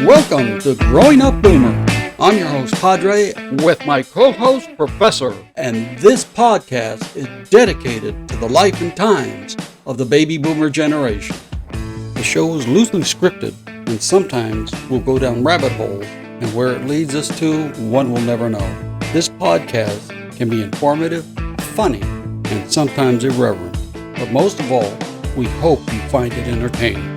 Welcome to Growing Up Boomer. I'm your host, Padre, with my co-host, Professor. And this podcast is dedicated to the life and times of the baby boomer generation. The show is loosely scripted, and sometimes we'll go down rabbit holes, and where it leads us to, one will never know. This podcast can be informative, funny, and sometimes irreverent. But most of all, we hope you find it entertaining.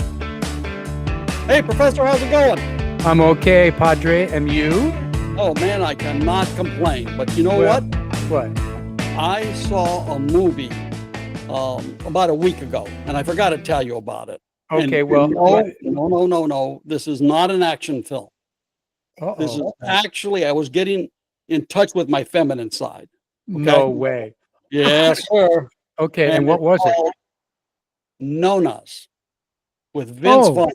Hey, Professor, how's it going? I'm okay, Padre. And you? Oh, man, I cannot complain. But you know what? What? I saw a movie about a week ago, and I forgot to tell you about it. Okay, No. This is not an action film. Uh-oh. This is actually, I was getting in touch with my feminine side. Okay? No way. Yes, sir. Okay, and what was it? Nonas with Vince Vaughn.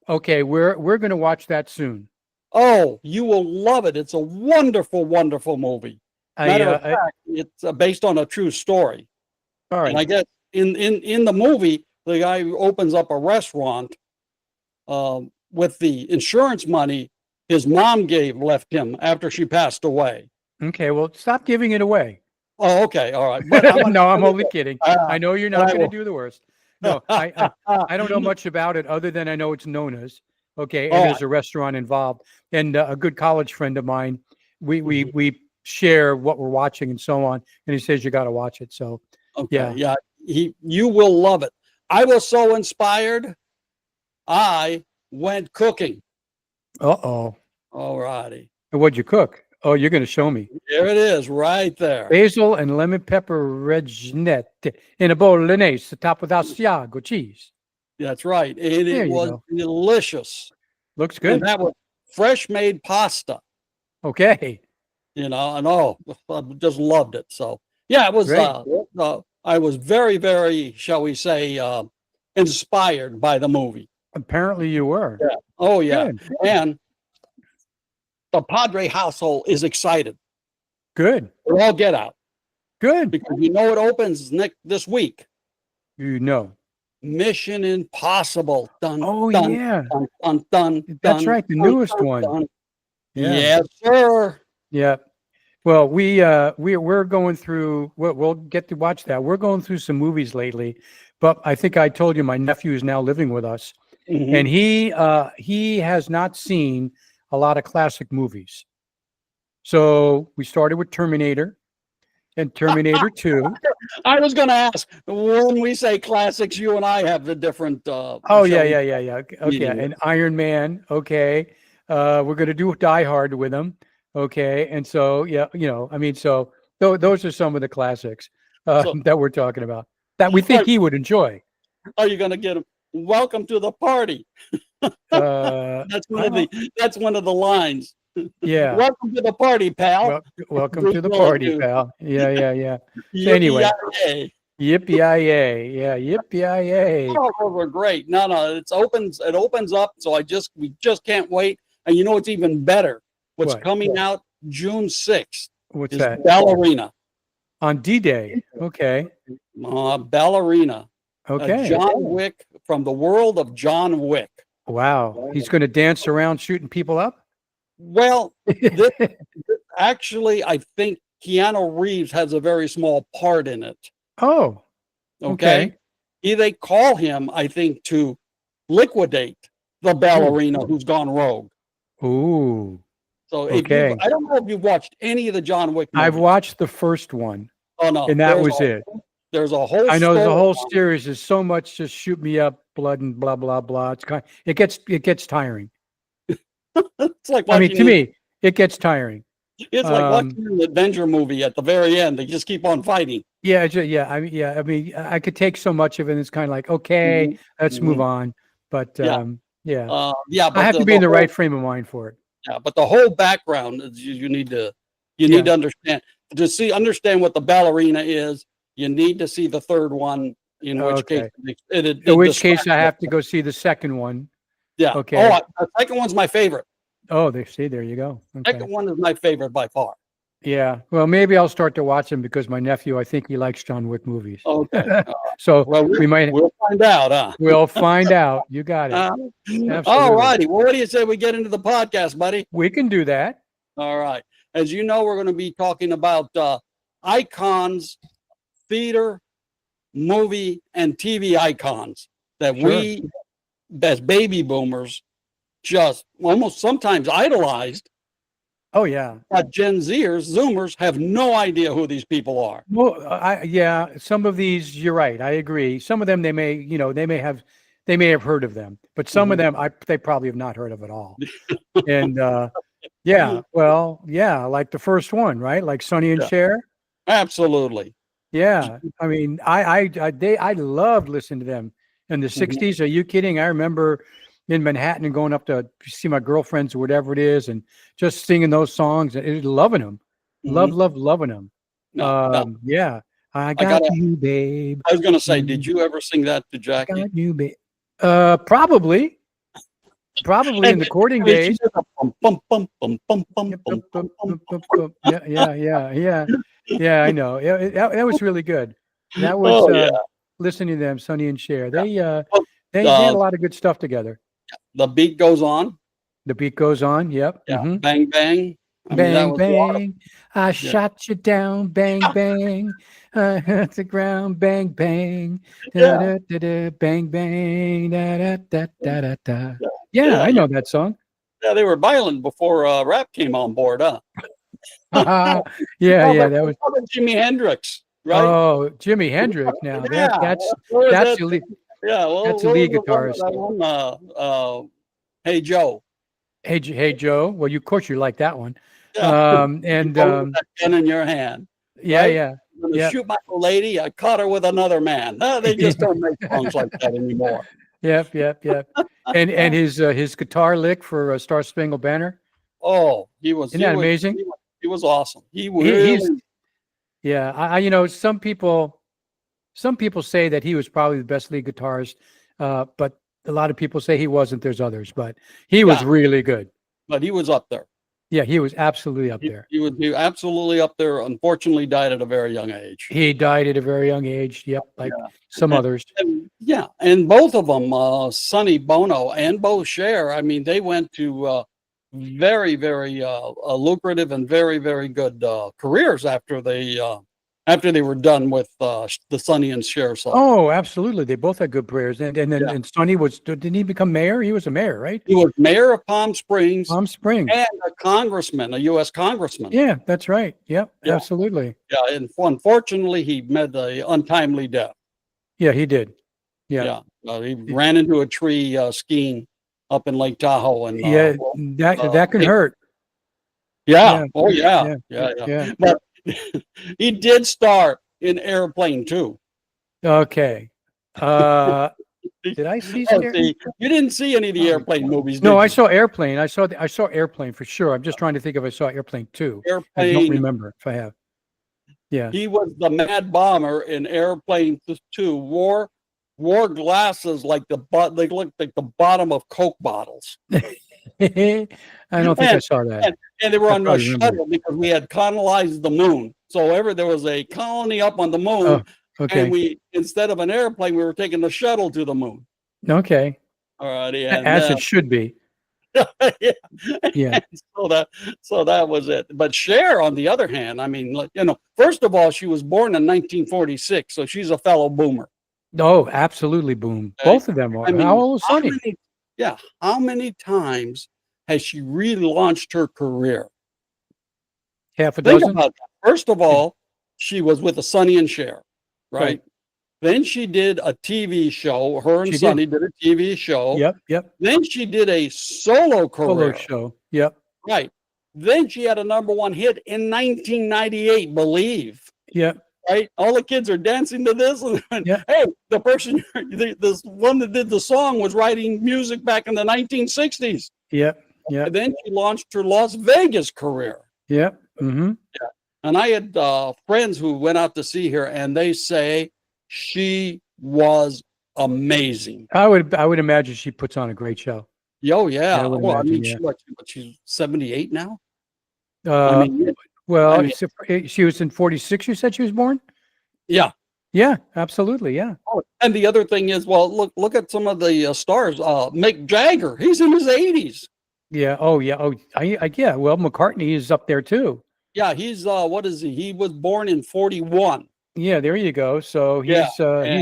Okay, we're going to watch that soon. Oh, you will love it. It's a wonderful, wonderful movie. Matter of fact, it's based on a true story. All right. And I guess in the movie, the guy who opens up a restaurant with the insurance money his mom left him after she passed away. Okay, well, stop giving it away. Oh, okay, all right. But No, I'm only kidding. I know you're not going to will. do the worst. No, I don't know much about it other than I know it's Nona's. Okay, and there's a restaurant involved. And a good college friend of mine, we share what we're watching and so on. And he says you got to watch it. So yeah, you will love it. I was so inspired. I went cooking. Uh-oh. All righty. And what'd you cook? Oh, you're going to show me. There it is, right there. Basil and lemon pepper reginette in a bolognese, topped with Asiago cheese. That's right. It was delicious. Looks good. And that was fresh made pasta. Okay. And I just loved it. So yeah, it was. I was very, very, shall we say, inspired by the movie. Apparently, you were. Yeah. Oh yeah, Good. And the Padre household is excited. Good. We'll all get out. Good. Because it opens this week. Mission Impossible. Dun, yeah. Dun, That's right. The newest one. Yeah. Yes, sir. Yeah. Well, we're going through. We'll get to watch that. We're going through some movies lately, but I think I told you my nephew is now living with us, and he has not seen a lot of classic movies. So we started with Terminator and Terminator 2. I was going to ask, when we say classics, you and I have the different. Yeah. Okay. And Iron Man. Okay. We're going to do Die Hard with him. Okay. And so, so those are some of the classics that we're talking about that we think he would enjoy. Are you going to get him? Welcome to the party. That's one of the lines. Yeah. Welcome to the party, pal. Welcome to the party, pal. Yeah. Anyway. Yippee-yi-yay. Yeah, yippee-yi-yay. Oh, those were great. No, it opens up. So we just can't wait. And you know what's even better? What's coming out June 6th? What's that? Ballerina. On D-Day. Okay. Ballerina. Okay. John Wick, from the world of John Wick. Wow. He's going to dance around shooting people up? Well, actually, I think Keanu Reeves has a very small part in it. Oh. Okay. They call him, I think, to liquidate the ballerina who's gone rogue. Ooh. So I don't know if you've watched any of the John Wick movies. I've watched the first one. Oh, no. And that was it. There's a whole I know the whole series is so much just shoot me up, blood and blah, blah, blah. It gets tiring. It's like to me, it gets tiring. It's like watching an Avenger movie at the very end. They just keep on fighting. Yeah. I mean, I could take so much of it. And it's kind of like, okay, let's move on. But I have to be in the right frame of mind for it. Yeah, but the whole background you need to understand understand what the ballerina is. You need to see the third one. In which case, in which case, I have to go see the second one. Yeah. Okay. Oh, the second one's my favorite. Oh, there you go. Okay. Second one is my favorite by far. Yeah. Well, maybe I'll start to watch them because my nephew, I think he likes John Wick movies. Okay. So Well, we might, we'll find out, huh? we'll find out. You got it. All Absolutely. righty. Well, what do you say we get into the podcast, buddy? We can do that. All right. As you know, we're going to be talking about icons, theater, movie, and TV icons that Sure. we, as baby boomers, just almost sometimes idolized. Oh yeah. But Gen Zers, Zoomers, have no idea who these people are. Well, yeah, some of these, you're right. I agree. Some of them they may have heard of them, but some of them they probably have not heard of at all. And yeah, well, yeah, like the first one, right? Like Sonny and Cher. Absolutely. Yeah. I mean, I loved listening to them in the 60s. Are you kidding? I remember in Manhattan and going up to see my girlfriends or whatever it is and just singing those songs and loving them. Loving them. No. Yeah. I got you, babe. I was going to say, did you ever sing that to Jackie? I got you, babe. Probably in the courting days. Yeah, I know. That was really good. That was listening to them, Sonny and Cher. They had a lot of good stuff together. The beat goes on. The beat goes on. Yep. Yeah. Bang bang. Bang bang. I shot you down. Bang bang. I hit the ground. Bang bang. Da, da, da, da, bang bang. Da, da, da, da, da, da. Yeah, I know that song. Yeah, they were violent before rap came on board, huh? Yeah, that was Jimi Hendrix, right? Oh, Jimi Hendrix. Now that's elite. Yeah, well, that's a lead guitarist. Hey Joe. Hey Joe. Well, of course you like that one. Yeah. And that gun in your hand. Yeah, right? yeah. I'm gonna shoot my old lady. I caught her with another man. No, they just don't make songs like that anymore. Yep. And his guitar lick for Star Spangled Banner. Oh, isn't that amazing? He was awesome. He really. Yeah, I some people say that he was probably the best lead guitarist, but a lot of people say he wasn't. There's others, but he was really good. But he was up there. Yeah, he was absolutely up there. He was absolutely up there. Unfortunately, died at a very young age. He died at a very young age. Yep, some others. And both of them, Sonny Bono and Bo Cher. I mean, they went to very, very lucrative and very, very good careers after they were done with the Sonny and Cher song. Oh, absolutely. They both had good careers. And Sonny didn't he become mayor? He was a mayor, right? He was mayor of Palm Springs. And a congressman, a U.S. congressman. Yeah, that's right. Yep, absolutely. Yeah, and unfortunately, he met an untimely death. Yeah, he did. Yeah. He ran into a tree skiing up in Lake Tahoe. And that can hurt. Yeah. Oh, yeah. But he did star in Airplane 2. Okay. Did I see? You didn't see any of the Airplane movies. No, I saw Airplane. I saw Airplane for sure. I'm just trying to think if I saw Airplane 2. I don't remember if I have. Yeah. He was the mad bomber in Airplane 2. Wore glasses like they looked like the bottom of Coke bottles. I don't think I saw that. And they were on a shuttle because we had colonized the moon. So there was a colony up on the moon. Oh, okay. And we, instead of an airplane, we were taking the shuttle to the moon. Okay. All righty. As it should be. Yeah. So that was it. But Cher, on the other hand, I mean, first of all, she was born in 1946, so she's a fellow boomer. Oh, absolutely, boom. Okay. Both of them are. How old is Sonny? How many times has she relaunched her career? Half a Think dozen. about that. First of all, she was with Sonny and Cher, right? Then she did a TV show. Her and Sonny did a TV show. Yep. Then she did a solo career. Solo show. Yep. Right. Then she had a #1 hit in 1998, Believe. Yep. Right? All the kids are dancing to this. And hey, the person, this one that did the song was writing music back in the 1960s. Yep. And then she launched her Las Vegas career. Yep. Mm-hmm. Yeah. And I had friends who went out to see her, and they say she was amazing. I would imagine she puts on a great show. Oh yeah. Well, I mean, she's 78 now. Well, I mean, she was in 46. You said she was born? yeah. Yeah, absolutely. Yeah. Oh, and the other thing is, well, look at some of the stars. Mick Jagger, he's in his 80s. Yeah. Oh, yeah. Oh, yeah. Well, McCartney is up there too. Yeah, he's what is he? He was born in 41. Yeah, there you go. So Yeah, he's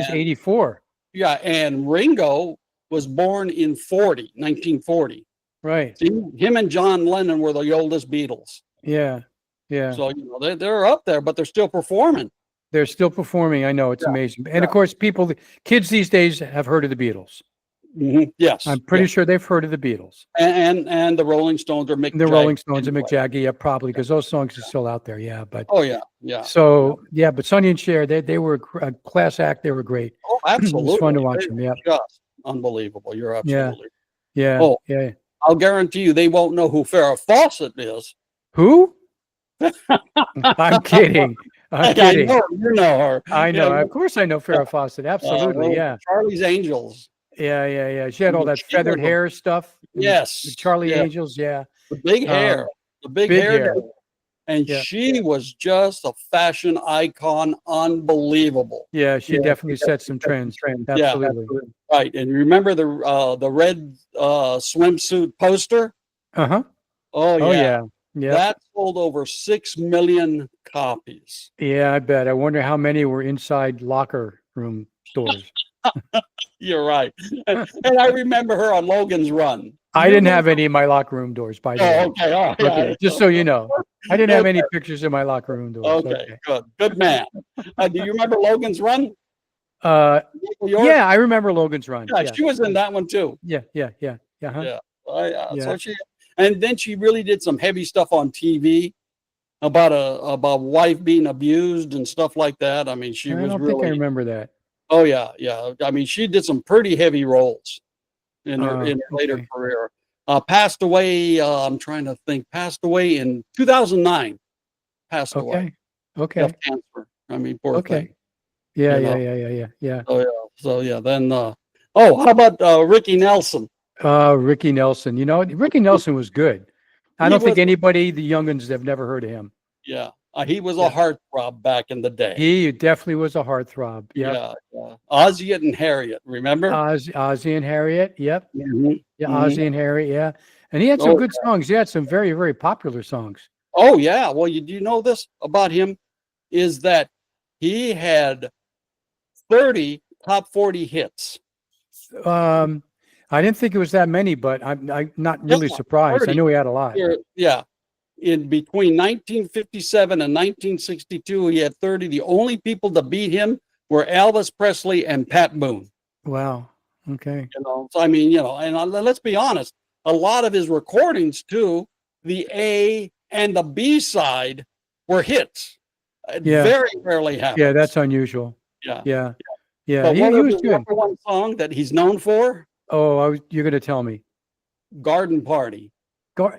and 84. yeah, and Ringo was born in 1940. Right. See, him and John Lennon were the oldest Beatles. Yeah. Yeah. So they're up there, but they're still performing. They're still performing. I know, it's amazing. And of course, kids these days have heard of the Beatles. Yes, I'm pretty sure they've heard of the Beatles. and the Rolling Stones or Mick The Jagger Rolling Stones and anyway. Mick Jagger, yeah, probably, because those songs are still out there. Yeah, but Oh yeah. so yeah, but Sonny and Cher, they were a class act. They were great. Oh, absolutely. It's fun to watch them. Yeah, Just unbelievable. You're absolutely. yeah, Oh. yeah. I'll guarantee you they won't know who Farrah Fawcett is. Who? I'm kidding. I'm I kidding. know, you know her. I You know. Of course, I know Farrah Fawcett. Absolutely. well, Yeah. Charlie's Angels. Yeah. She had all that She feathered was a- hair stuff. Yes. The Charlie yeah. Angels. Yeah. The big hair. The big hair. And Yeah. she was just a fashion icon, unbelievable. Yeah. She definitely set some trends. Absolutely. Right. And remember the red swimsuit poster? Uh-huh. Oh Oh, yeah. yeah. Yeah. That sold over 6 million copies. Yeah, I bet. I wonder how many were inside locker room doors. You're right. And I remember her on Logan's Run. I didn't have any in my locker room doors, by the way. Oh, okay. All right. Okay, just so you know, I didn't have any pictures in my locker room doors. Okay, good man. Do you remember Logan's Run? New York? Yeah, I remember Logan's Run. Yeah, Yeah, she was in that one too. yeah. Yeah. Yeah. So and then she really did some heavy stuff on TV about wife being abused and stuff like that. I mean, she I was don't really. think I remember that. Oh yeah. I mean, she did some pretty heavy roles in her later okay. career. Passed away. I'm trying to think. Passed away in 2009. Passed away Okay. of cancer. I mean, poor Okay. thing. Yeah. You know. Yeah. So yeah. Then how about Ricky Nelson? Ricky Nelson. You know, Ricky Nelson was good. I He don't think was- anybody, the youngins, have never heard of him. Yeah. He was Yeah. a heartthrob back in the day. He definitely was a heartthrob. Yep. Yeah. Ozzie and Harriet, remember? Ozzy and Harriet. Yep. Mhm. Yeah. Mhm. Ozzy and Harriet. Yeah. And he had some Oh, good songs. He had some very, very popular songs. Oh, yeah. Well, do you know this about him? Is that he had 30 top 40 hits. I didn't think it was that many, but I'm not really Yeah, surprised. I 30. knew he had a lot. Yeah. In between 1957 and 1962, he had 30. The only people to beat him were Elvis Presley and Pat Boone. Wow. Okay. So I mean, and let's be honest, a lot of his recordings too, the A and the B side were hits. It Yeah. very rarely happens. Yeah, that's unusual. Yeah. Yeah. But He what was was his good. number one song that he's known for? Oh, you're going to tell me. Garden Party. Go.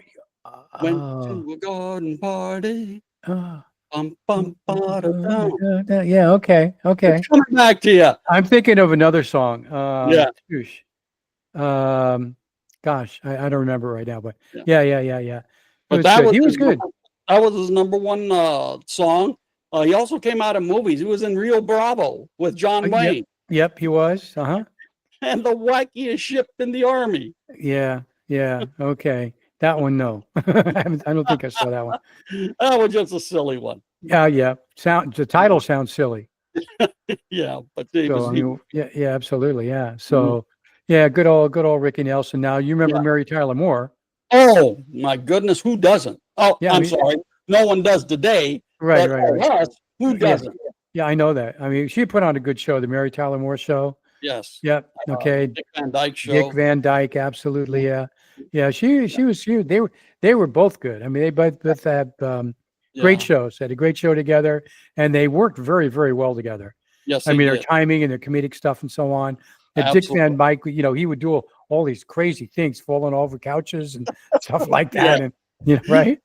Went to a garden party. uh, Bum, bum, ba-da-dum. yeah. Okay. It's coming back to you. I'm thinking of another song. Yeah. Gosh, I don't remember right now, but Yeah. yeah. But He was good. That was his number one song. He also came out of movies. He was in Rio Bravo with John Yep. Wayne Yep, he was. Uh-huh. and the wackiest ship in the army. Yeah. Okay. That one, no. I don't think I saw that one. That was just a silly one. Yeah. The title sounds silly. Yeah, but it So, was, I mean, yeah, absolutely. Yeah. So, yeah, good old Ricky Nelson. Now, you remember Mary Tyler Moore. oh my goodness, who doesn't? Oh, Yeah, I I'm mean- sorry. No one does today. Right. but for us, who Yeah. doesn't? Yeah, I know that. I mean, she put on a good show, the Mary Tyler Moore Show. Yes. Yep. Okay. Dick Van Dyke Show. Dick Van Dyke, absolutely. Yeah. They were both good. I mean, they both had great Yeah. shows. They had a great show together, and they worked very, very well together. Yes, I they mean, their did. timing and their comedic stuff and so on. And Dick Absolutely. Van Dyke, he would do all these crazy things, falling over couches and stuff like that. Yeah. And right?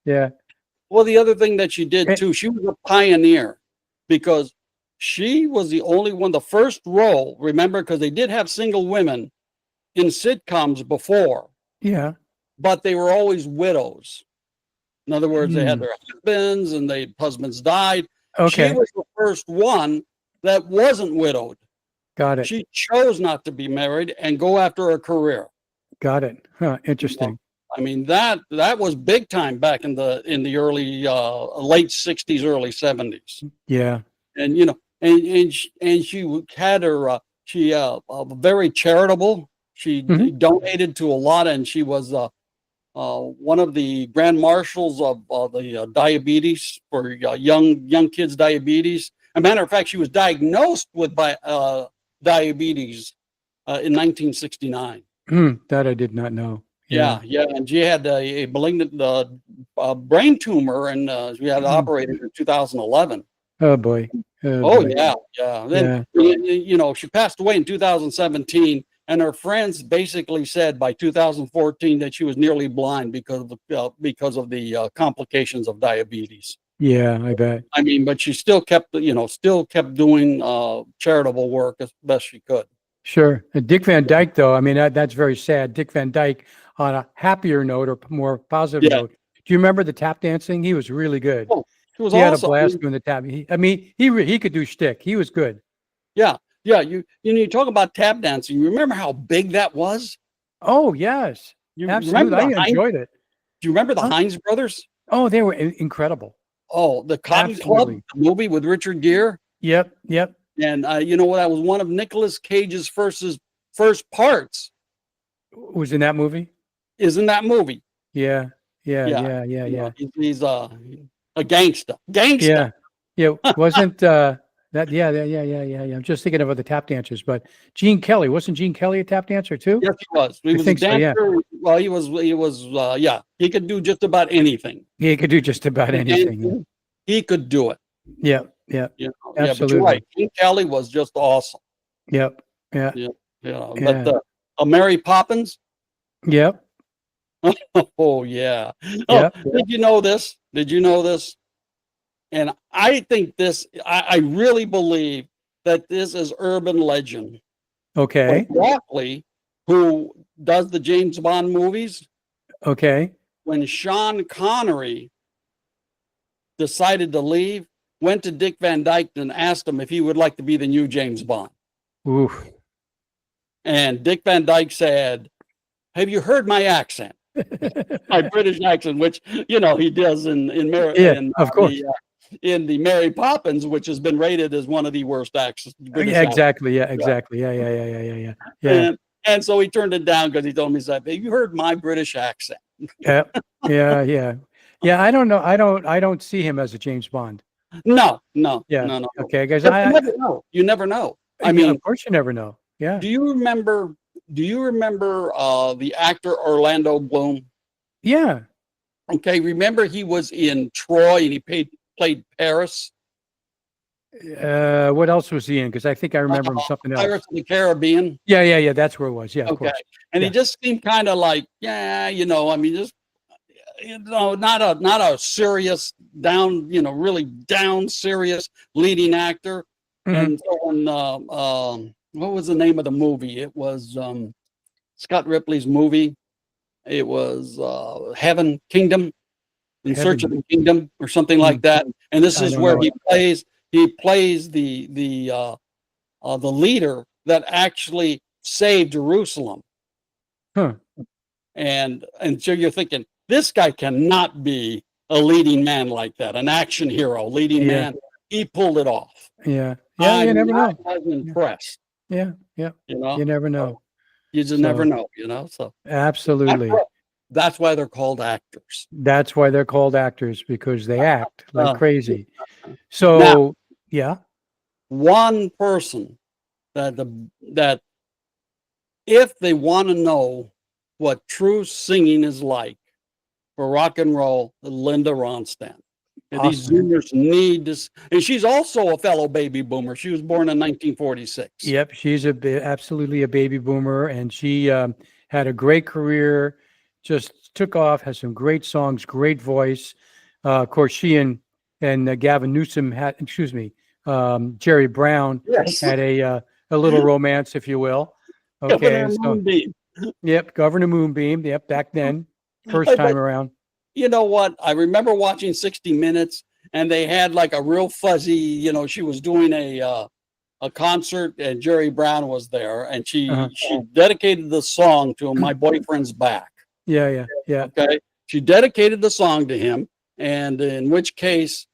Yeah. Well, the other thing that she did And- too, she was a pioneer because she was the only one, the first role, remember, because they did have single women in sitcoms before, Yeah. but they were always widows. In other words, they had their husbands and their husbands died. Okay. She was the first one that wasn't widowed. Got it. She chose not to be married and go after a career. Got it. Huh. Interesting. I mean, that was big time back in the early late 60s, early 70s. Yeah. And and she had her very charitable. She donated to a lot, and she was one of the grand marshals of the diabetes for young kids' diabetes. As a matter of fact, she was diagnosed with diabetes in 1969. That I did not know. Yeah, and she had a malignant brain tumor, and she had operated in 2011. Oh boy. Oh yeah. Then she passed away in 2017, and her friends basically said by 2014 that she was nearly blind because of the complications of diabetes. Yeah, I bet. I mean, but she still kept doing charitable work as best she could. Sure. Dick Van Dyke, though, I mean, that's very sad. Dick Van Dyke, on a happier note or more positive note, do you remember the tap dancing? He was really good. Oh, he was awesome. Had a blast doing the tap. He could do shtick. He was good. Yeah. You talk about tap dancing. You remember how big that was? Oh yes, absolutely. I enjoyed it. Do you remember the Hines brothers? Oh, they were incredible. Oh, the Cotton Club movie with Richard Gere. Yep. And that was one of Nicolas Cage's first parts. Was in that movie? Is in that movie. Yeah. He's a gangster. Yeah. Wasn't that? Yeah. I'm just thinking about the tap dancers, but Gene Kelly, wasn't Gene Kelly a tap dancer too? Yes, he was. He was a dancer. So, yeah. Well, he was. He could do just about anything. He could do just about anything. He could do it. Yeah. Absolutely. But you're right. Gene Kelly was just awesome. Yep. Yeah. But Mary Poppins. Yep. Oh yeah. Oh, did you know this? And I think I really believe that this is urban legend. Okay. Broccoli, who does the James Bond movies. Okay. When Sean Connery decided to leave, went to Dick Van Dyke and asked him if he would like to be the new James Bond. Oof. And Dick Van Dyke said, "Have you heard my accent?" My British accent, which he does in of course. In the Mary Poppins, which has been rated as one of the worst accents. Exactly. Yeah. And so he turned it down because he told me, "Have you heard my British accent?" Yeah. I don't know. I don't see him as a James Bond. No. Yeah. No. Okay, guys. You never know. I mean, of course you never know. Yeah. Do you remember the actor Orlando Bloom? Yeah. Okay. Remember he was in Troy and he played Paris. What else was he in? Because I think I remember him something else. Pirates of the Caribbean. Yeah. That's where it was. Yeah. Of course. And he just seemed kind of like, just not a serious really down serious leading actor. And so when what was the name of the movie? It was Scott Ripley's movie. It was Kingdom, In Search of the Kingdom, or something like that. And this is where he plays the leader that actually saved Jerusalem. And so you're thinking, this guy cannot be a leading man like that, an action hero, leading man. He pulled it off. Yeah. You never know. I was impressed. Yeah. You never know. You just never know. So absolutely. That's why they're called actors. That's why they're called actors, because they act like crazy. So now, one person that if they want to know what true singing is like for rock and roll, Linda Ronstadt. And these Zoomers need this. And she's also a fellow baby boomer. She was born in 1946. Yep. She's absolutely a baby boomer. And she had a great career, just took off, has some great songs, great voice. Of course, she and Gavin Newsom Jerry Brown had a little romance, if you will. Okay. Governor Moonbeam. Yep. Governor Moonbeam. Yep. Back then, first time around. you know what? I remember watching 60 Minutes, and they had like a real fuzzy, she was doing a concert, and Jerry Brown was there, and she dedicated the song to My Boyfriend's Back. Yeah. Okay. She dedicated the song to him, and in which case,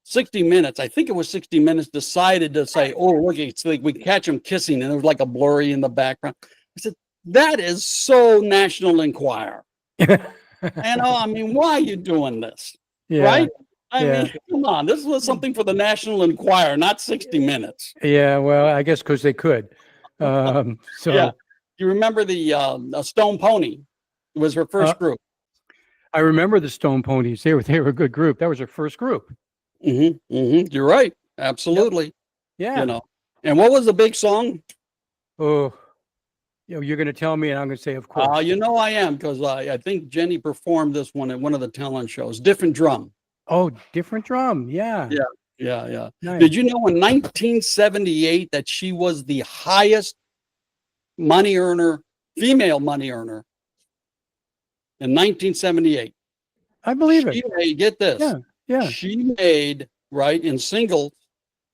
60 Minutes, I think it was 60 Minutes, decided to say, oh, look, it's like we catch him kissing, and there was like a blurry in the background. I said, that is so National Enquirer. I mean, why are you doing this? Yeah. Right? I mean, come on, this was something for the National Enquirer, not 60 Minutes. Yeah, well, I guess because they could. So yeah. You remember the Stone Pony? It was her first group. I remember the Stone Ponies. They were a good group. That was her first group. You're right. Absolutely. Yep. Yeah. And what was the big song? Oh, you're going to tell me, and I'm going to say, of course. I am, because I think Jenny performed this one at one of the talent shows. Different Drum. Oh, Different Drum. Yeah. Yeah. Nice. Did you know in 1978 that she was the highest money earner, female money earner in 1978? I believe it. Get this. Yeah. She made, right, in single,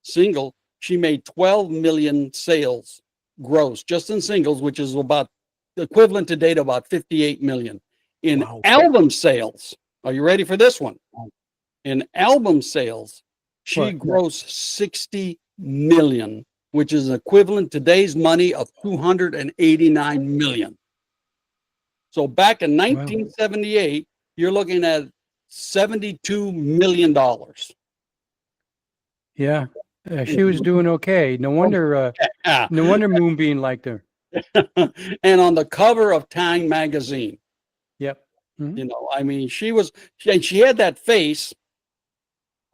she made 12 million sales gross just in singles, which is about equivalent today to about 58 million. In album sales, are you ready for this one? In album sales, she grossed 60 million, which is equivalent today's money of 289 million. So back in 1978, you're looking at $72 million. Yeah. She was doing okay. No wonder Moonbeam liked her. And on the cover of Time magazine. Yep. Mm-hmm. I mean, she had that face.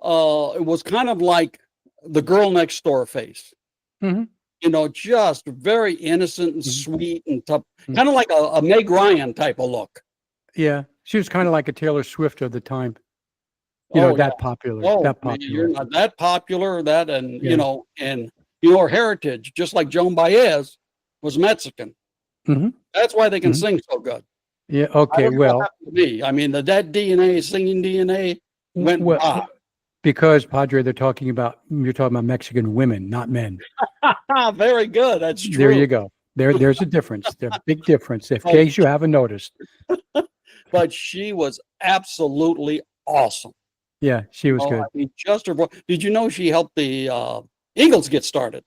It was kind of like the Girl Next Door face. Mm-hmm. Just very innocent and sweet and tough, kind of like a Meg Ryan type of look. Yeah, she was kind of like a Taylor Swift of the time. That popular. That popular. You're not that popular. And her heritage, just like Joan Baez was Mexican. Mm-hmm. That's why they can sing so good. Yeah. Okay. Well, I mean, that DNA, singing DNA, went by. Because Padre, you're talking about Mexican women, not men. Very good. That's true. There you go. There's a difference. There's a big difference. In case you haven't noticed. But she was absolutely awesome. Yeah, she was good. I mean, just her voice. Did you know she helped the Eagles get started?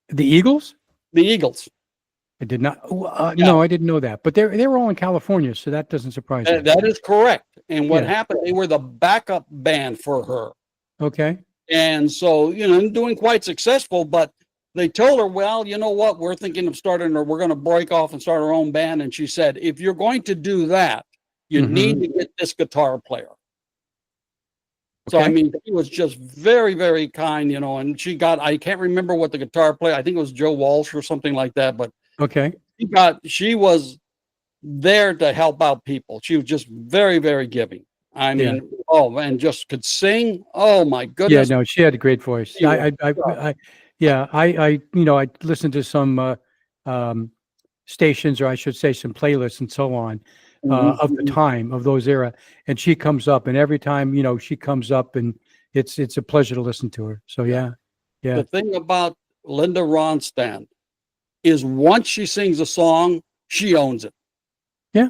The Eagles? The Eagles. I did not. No, I didn't know that. But they were all in California, so that doesn't surprise me. That is correct. And what happened? They were the backup band for her. Okay. And so, doing quite successful. But they told her, well, you know what? We're thinking of starting, or we're going to break off and start our own band. And she said, if you're going to do that, you need to get this guitar player. So, I mean, he was just very, very kind, and I can't remember what the guitar player, I think it was Joe Walsh or something like that, but she was there to help out people. She was just very, very giving. I mean, and just could sing. Oh my goodness. Yeah, no, she had a great voice. I listened to some stations, or I should say some playlists and so on. Of the time of those era, and she comes up, and every time she comes up, and it's a pleasure to listen to her. So yeah. The thing about Linda Ronstadt is once she sings a song, she owns it. Yeah,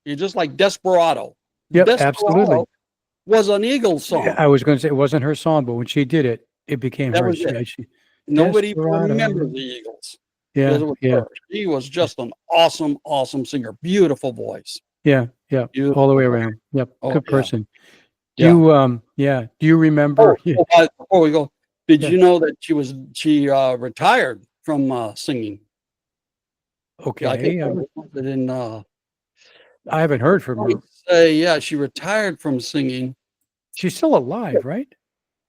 you're just like Desperado. Yep, Desperado absolutely. Was an Eagles song. I was going to say it wasn't her song, but when she did it, it became that hers. Nobody remembers the Eagles. Yeah. She was just an awesome, awesome singer. Beautiful voice. Yeah. Beautiful. All the way around. Yep. Good person. Yeah. Do you remember? Before we go, did you know that she retired from singing? Okay. I haven't heard from her. She retired from singing. She's still alive, right?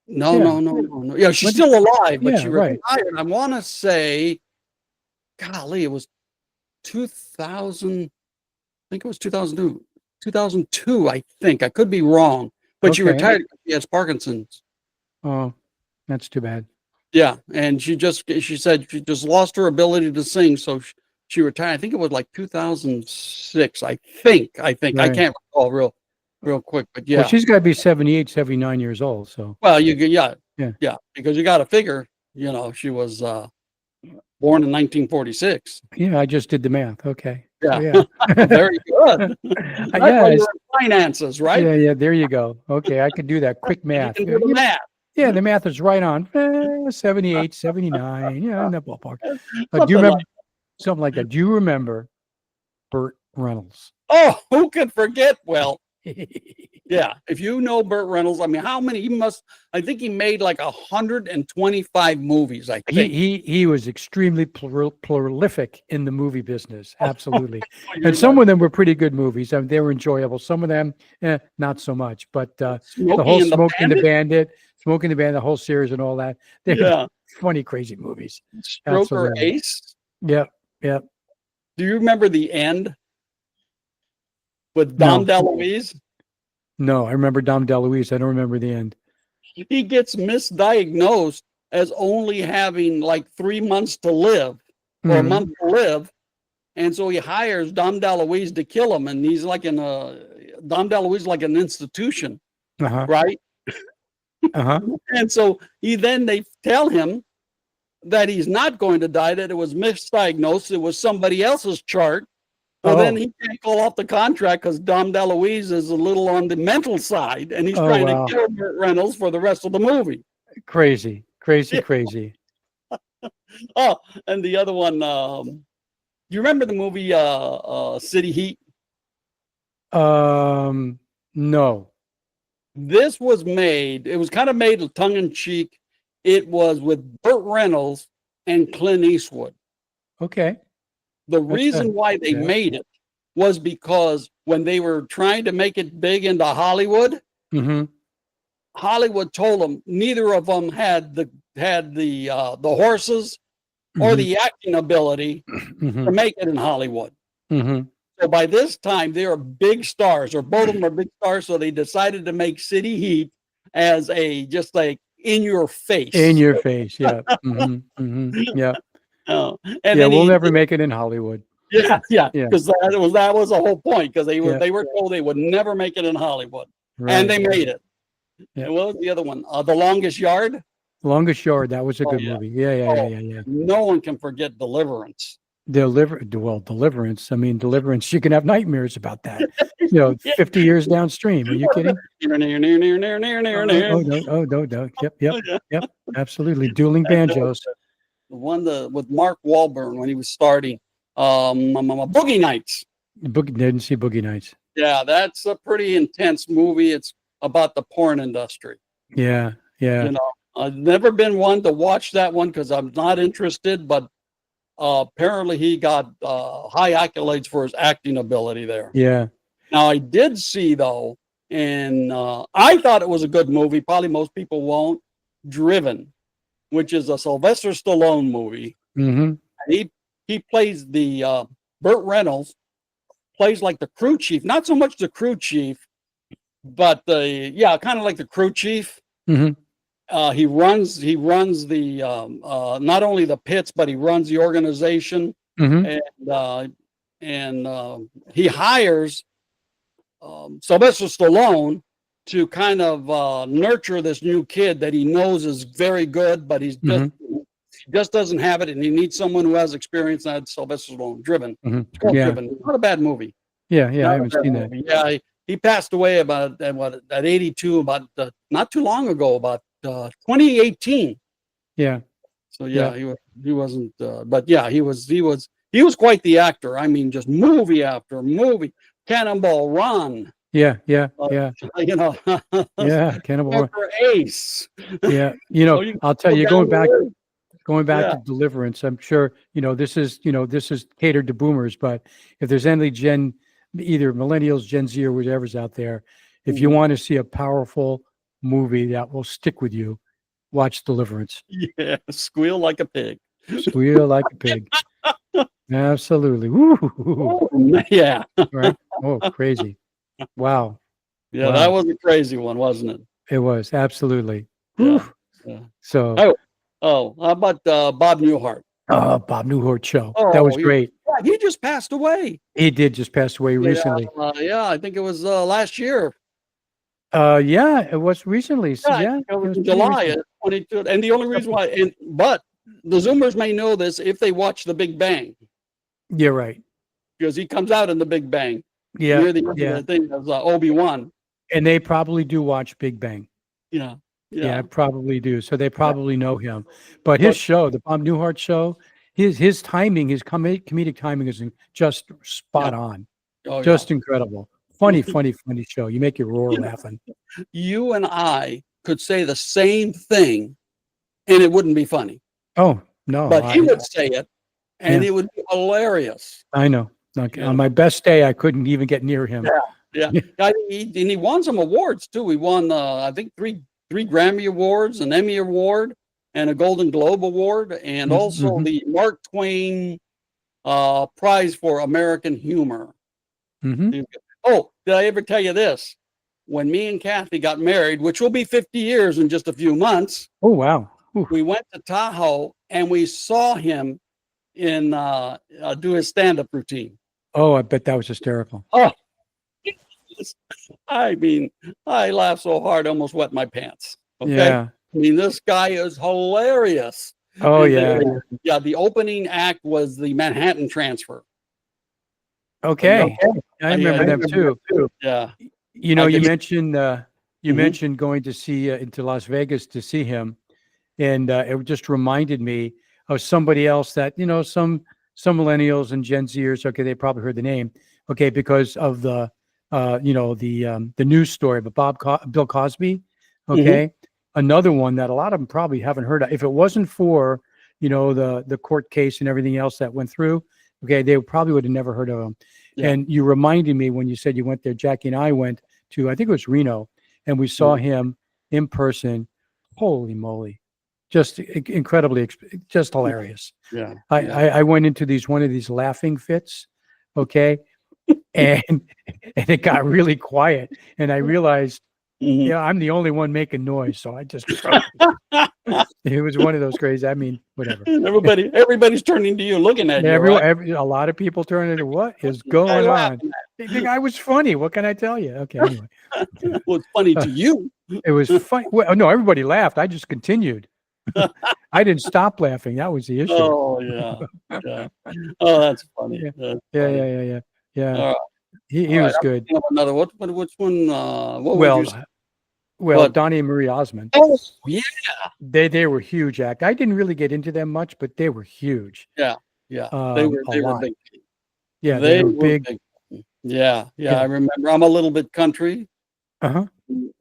No. Yeah, she's still alive, but she retired. Right. I want to say, golly, it was 2000. I think it was 2002. 2002, I think. I could be wrong, but she retired because she has Parkinson's. Oh, that's too bad. Yeah, and she said she just lost her ability to sing, so she retired. I think it was like 2006. I think. I Right. can't recall real quick, but Well, yeah. she's got to be 78, 79 years old. So Well, yeah. because you got to figure, she was born in 1946. Yeah, I just did the math. Okay. So, Yeah. Very good. That's why Yeah. you're in finances, right? Yeah. Yeah. There you go. Okay. I could do that quick You math. can do the math. Yeah, the math is right on. 78, 79. Yeah, in that ballpark. Do Something you remember like- something like that? Do you remember Burt Reynolds? Oh, who could forget? Well, yeah. If you know Burt Reynolds, I mean, how many? I think he made like 125 movies. I think. He was extremely prolific in the movie business. Absolutely. You're And some right. of them were pretty good movies. I mean, they were enjoyable. Some of them, not so much. But the Smokey whole and the Smokey and the Bandit? Bandit, the whole series and all that. They're Yeah. funny, crazy movies. Stroker Absolutely. Ace. Yep. Yep. Do you remember the end with No. Dom DeLuise? No, I remember Dom DeLuise. I don't remember the end. He gets misdiagnosed as only having like 3 months to live or a Mhm. month to live. And so he hires Dom DeLuise to kill him. And he's like Dom DeLuise is like an institution, Uh-huh. right? Uh-huh. And so they tell him that he's not going to die, that it was misdiagnosed. It was somebody else's chart. Well, then Oh. he can't call off the contract because Dom DeLuise is a little on the mental side, and he's Oh, trying wow. to kill Burt Reynolds for the rest of the movie. Crazy. Crazy, Yeah. crazy. Oh, and the other one, you remember the movie City Heat? No. This was made, it was kind of made tongue in cheek. It was with Burt Reynolds and Clint Eastwood. Okay. The That's reason why they yeah. made it was because when they were trying to make it big into Hollywood, Mm-hmm. Hollywood told them neither of them had the horses or the acting ability Mm-hmm. to make it in Hollywood. Mm-hmm. So by this time, they are big stars, or both of them are big stars. So they decided to make City Heat as just like in your face. In your face. Yeah. Mm-hmm. Mm-hmm. Yeah. And Yeah. then We'll never make it in Hollywood. Yeah, Yeah. because that was the whole point. Because they Yeah. were told they would never make it in Hollywood, Right. and they made it. Yeah. And what was the other one? The Longest Yard. Longest Yard. That was a Oh, good yeah. movie. Yeah. No one can forget Deliverance. Deliverance. I mean, Deliverance. You can have nightmares about that. 50 years downstream. Are you kidding? Near. Oh, no. Yep. Absolutely. Dueling banjos. The one with Mark Wahlberg when he was starting. Boogie Nights. Didn't see Boogie Nights. Yeah, that's a pretty intense movie. It's about the porn industry. Yeah. I've never been one to watch that one because I'm not interested, but apparently he got high accolades for his acting ability there. Yeah. Now I did see though, and I thought it was a good movie. Probably most people won't. Driven, which is a Sylvester Stallone movie. Mm-hmm. And he plays the Burt Reynolds plays like the crew chief, not so much the crew chief, but kind of like the crew chief. Mm-hmm. He runs the not only the pits, but he runs the organization, Mm-hmm. and he hires Sylvester Stallone to kind of nurture this new kid that he knows is very good, but he just doesn't have it, and he needs someone who has experience. And that's Sylvester Stallone. Driven. Mm-hmm. It's called Yeah. Driven. Not a bad movie. Yeah. Not I a haven't bad seen that. movie. Yeah, he passed away at 82, not too long ago, about 2018. Yeah. So he wasn't, but yeah, he was quite the actor. I mean, just movie after movie. Cannonball Run. Yeah. Yeah. Cannibal Run. Stroker Ace. Yeah. I'll tell you, going back to Deliverance, I'm sure, this is catered to boomers, but if there's any either millennials, Gen Z, or whatever's out there, if you want to see a powerful movie that will stick with you, watch Deliverance. Yeah, squeal like a pig. Squeal like a pig. Absolutely. Woo. Oh, yeah. Right. Oh, crazy. Wow. Yeah, Wow. that was a crazy one, wasn't it? It was absolutely. Yeah. Whew. Yeah. So, Oh, how about Bob Newhart? Bob Newhart show. Oh, That was he- great. he just passed away. He did just pass away recently. Yeah, I think it was last year. Yeah, it was recently. So, Yeah, I yeah, think it it was was in pretty July recent. of 22. And the only reason why, but the Zoomers may know this if they watch The Big Bang, You're right. because he comes out in The Big Bang Yeah, near the end yeah. of the thing as Obi-Wan. And they probably do watch Big Bang. Yeah, Yeah, yeah. probably do. So they probably know him. But his show, the Bob Newhart show, his timing, his comedic timing is just spot on. Oh, Just incredible. Funny show. You make you roar laughing. You and I could say the same thing, and it wouldn't be funny. Oh, no. But he would say it, and Yeah. it would be hilarious. I know. Like, Yeah. on my best day, I couldn't even get near him. Yeah. And he won some awards too. He won, I think, three Grammy Awards, an Emmy Award, and a Golden Globe Award, and also the Mark Twain Prize for American Humor. Mm-hmm. Oh, did I ever tell you this? When me and Kathy got married, which will be 50 years in just a few months, Oh, wow. Ooh. we went to Tahoe and we saw him in do his stand-up routine. Oh, I bet that was hysterical. Oh, I mean, I laughed so hard, I almost wet my pants. Okay. Yeah. I mean, this guy is hilarious. Oh, And yeah. yeah. The opening act was the Manhattan Transfer. Okay. I remember them too. Yeah. You know, I you guess- mentioned mentioned going to see into Las Vegas to see him, and it just reminded me of somebody else that, you know, some millennials and Gen Zers. Okay, they probably heard the name. Okay, because of the the news story about Bill Cosby. Okay, another one that a lot of them probably haven't heard of. If it wasn't for, you know, the court case and everything else that went through, okay, they probably would have never heard of him. Yeah. And you reminded me when you said you went there. Jackie and I went to, I think it was Reno, and we saw him in person. Holy moly, just incredibly, just hilarious. Yeah. I went into one of these laughing fits, okay, and it got really quiet, and I realized, Mhm. yeah, I'm the only one making noise, so I just it was one of those crazy. I mean, whatever. Everybody's turning to you, looking at you. Everyone, Right? a lot of people turning to, what is going on? They think I was funny. What can I tell you? Okay, anyway, Well, it's funny to you. it was funny. Well, no, everybody laughed. I just continued. I didn't stop laughing. That was the issue. Oh yeah. Yeah. Oh, that's funny. Yeah. That's Yeah. funny. All right. He All was right, I'm good. thinking of another. Which one? What Well, would you say? well, But- Donnie and Marie Osmond. Oh yeah. They were huge act. I didn't really get into them much, but they were huge. Yeah. They a were lot. big. Yeah, They were were big. Yeah. Yeah. I remember. I'm a little bit country, Uh-huh.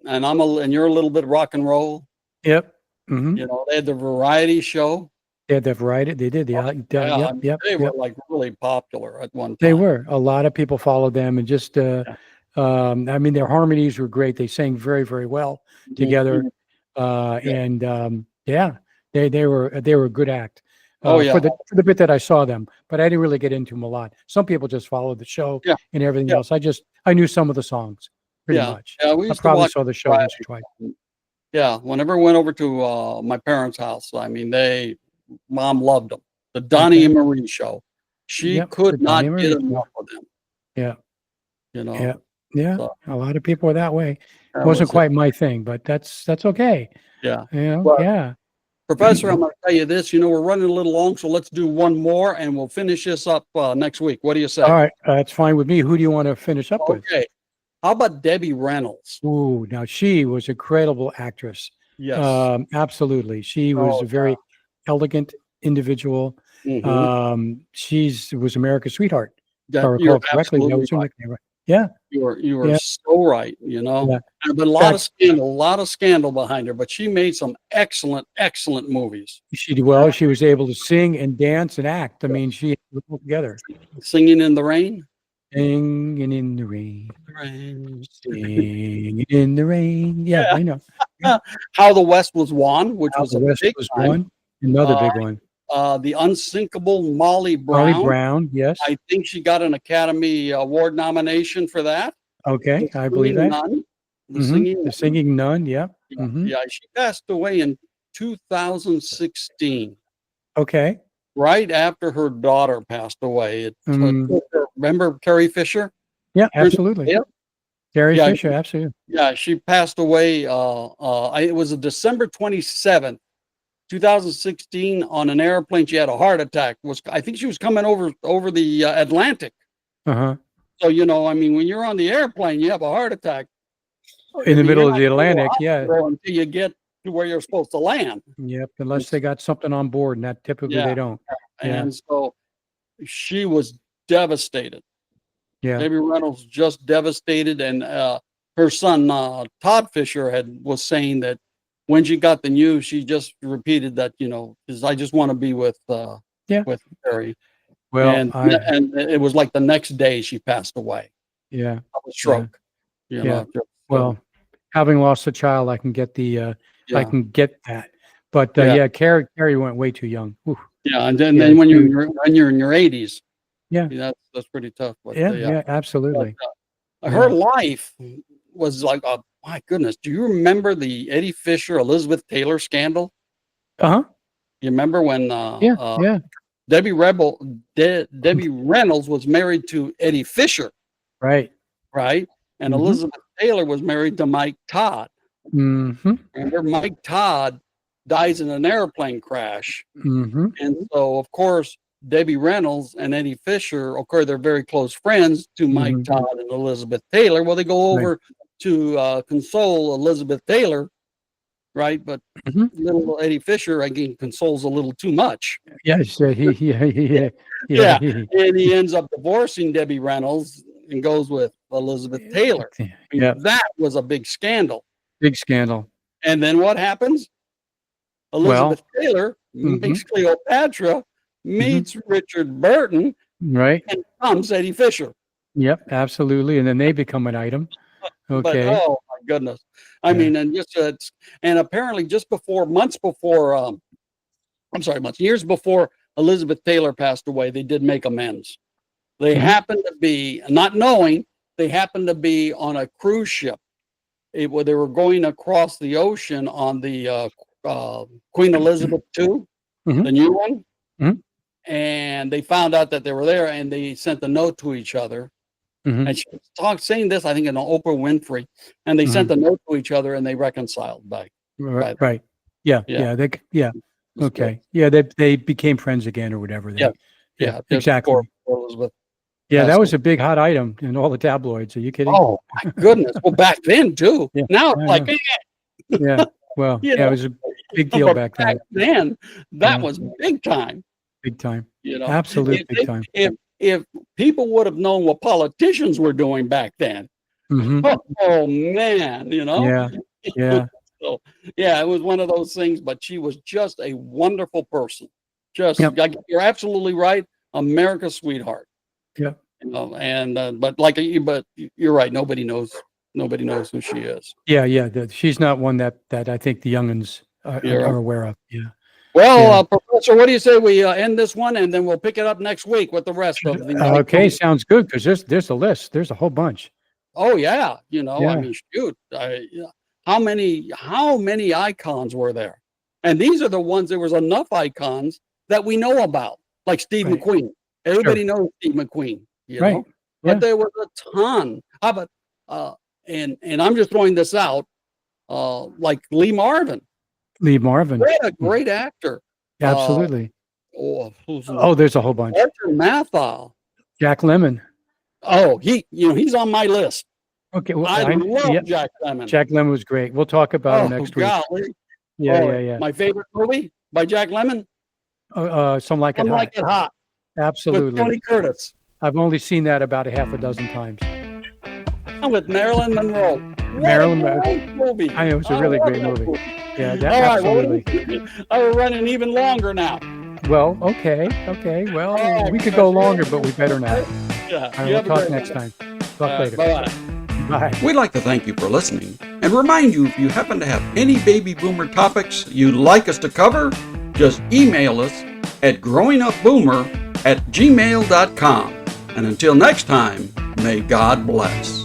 and you're a little bit rock and roll. Yep. Mm-hmm. You know, they had the variety show. They had the variety. They did. Yeah, I mean, Yep. they were like really popular at one time. They were. A lot of people followed them, and just I mean, their harmonies were great. They sang very, very well together. And yeah, they were a good act. Oh, yeah. For the bit that I saw them, but I didn't really get into them a lot. Some people just followed the show and everything else. I knew some of the songs pretty much. Yeah, we I used to probably watch saw the show variety. once or twice. Yeah, whenever we went over to my parents' house, I mean, Mom loved them. The Donnie and Marie show. She Yep, could the not Donnie and get Marie enough of them. Yeah. You know, Yeah. Yeah, So- a lot of people are that way. that Wasn't was it. quite my thing, but that's okay. Yeah. You know? Well, yeah. Professor, I'm going to tell you this. You know, we're running a little long, so let's do one more and we'll finish this up next week. What do you say? All right, that's fine with me. Who do you want to finish up with? Okay. How about Debbie Reynolds? Ooh, now she was a credible actress. Yes. Absolutely. She was Oh, a very elegant individual. Mhm. She was America's sweetheart. If I That- recall you're correctly. That absolutely was her right. nickname, right? Yeah. You were Yeah. so right, you know. Yeah. But a lot of scandal behind her, but she made some excellent movies. She was able to sing and dance and act. I mean, she had it all together. Singing in the Rain. Singing in the rain. Rain. Singing in the rain. Yeah, I know. How the West Was Won, which How was the a West big was time. one. Another Uh, big one. The Unsinkable Molly Brown. Molly Brown. Yes. I think she got an Academy Award nomination for that. Okay, The I believe Singing that. Nun. The Mhm, Singing The Nun. Singing Nun. Yeah. Yeah, Mhm. yeah, she passed away in 2016. Okay. right after her daughter passed away. Remember Carrie Fisher? Yeah, absolutely. Yeah. Carrie Yeah. Fisher, absolutely. Yeah, she passed away. It was a December 27th, 2016, on an airplane. She had a heart attack. I think she was coming over the Atlantic. Uh-huh. So, you know, I mean, when you're on the airplane, you have a heart attack. In the middle You're of not the gonna go to Atlantic, the yeah. hospital until you get to where you're supposed to land. Yep, unless they got something on board, and that typically Yeah. they don't. Yeah. And so she was devastated. Yeah. Debbie Reynolds just devastated, and her son Todd Fisher was saying that when she got the news, she just repeated that, you know, because I just want to be with Carrie. Well, and it was like the next day she passed away yeah. of a stroke. Yeah. You know, Well, having lost a child, I can get I yeah, can get that. But Yeah. Carrie went way too young. Oof. yeah, and then, Yeah, when you're in your 80s, Yeah. that's pretty tough. But, Yeah, absolutely. but, her life was like, my goodness. Do you remember the Eddie Fisher, Elizabeth Taylor scandal? Uh-huh. You remember when Yeah. Debbie Reynolds was married to Eddie Fisher, Right. right? And Mhm. Elizabeth Taylor was married to Mike Todd. Mm-hmm. Remember, Mike Todd dies in an airplane crash. Mm-hmm. And so, of course, Debbie Reynolds and Eddie Fisher, of course, they're very close friends to Mike Mhm. Todd and Elizabeth Taylor. Well, they go Right. over to console Elizabeth Taylor, right? But Mhm. little Eddie Fisher, again, consoles a little too much. Yes, Yeah. And he ends up divorcing Debbie Reynolds and goes with Elizabeth Taylor. I mean, Yeah. that was a big scandal. Big scandal. And then what happens? Elizabeth Taylor Mhm. meets Cleopatra, meets Richard Burton, Right. and becomes Eddie Fisher. Yep, absolutely. And then they become an item. But Okay. oh my goodness, I Yeah. mean, and just and apparently just months before, years before Elizabeth Taylor passed away, they did make amends. They Mhm. happened to be, not knowing, they happened to be on a cruise ship. They were going across the ocean on the Queen Elizabeth II, Mhm. the new one. Mhm. And they found out that they were there, and they sent a note to each other. Mhm. And she was saying this, I think, in Oprah Winfrey. And they sent a note to each other, and they reconciled back. Right. Yeah. Yeah. Okay. Yeah, they became friends again or whatever. Yeah. Yeah. just Exactly. before Elizabeth. Yeah, that passed was a big hot item in all the tabloids. Are you kidding? Oh my goodness! Well, back then too. Yeah. Now it's I like, know. Yeah. Well, You yeah, know, it was a big deal but back then. then, that Yeah. was big time. Big time. You know, Absolute big time. If people would have known what politicians were doing back then, Hmm. oh man, you know. Yeah. Yeah. So yeah, it was one of those things. But she was just a wonderful person. Just, Yep. you're absolutely right. America's sweetheart. Yep. You know, and but you're right. Nobody knows who she is. Yeah. She's not one that I think the youngins You're are right. aware of. Yeah. Well, Yeah. Professor, what do you say we end this one, and then we'll pick it up next week with the rest of the. Okay, sounds good, because there's a list. There's a whole bunch. Oh yeah, you know, I Yeah. mean, shoot, how many icons were there? And these are the ones. There was enough icons that we know about, like Steve Right. McQueen. Everybody knows Steve McQueen, you Right. know. But Yeah. there was a ton. How about and I'm just throwing this out, like Lee Marvin, Lee Marvin. a great actor. Absolutely. Who's There's a whole bunch. Arthur Mathal. Jack Lemmon. Oh, he's on my list. Okay. Well, I love yeah, Jack Lemmon. Jack Lemmon was great. We'll talk about it next week. golly. Yeah. My favorite movie by Jack Lemmon, Some Like It Some Hot. Like It Hot, with Absolutely. Tony Curtis I've only seen that about a half a dozen times. and with Marilyn Monroe. What Marilyn a Monroe. great movie. I know, it's a really love great that movie. Yeah, All right, absolutely. we're running even longer now. Well, okay. Well, right, we could go longer, but we better not. Yeah, All right, you we'll have a talk great next one. time. Talk later. Bye-bye. Bye. We'd like to thank you for listening and remind you, if you happen to have any baby boomer topics you'd like us to cover, just email us at growingupboomer@gmail.com. And until next time, may God bless.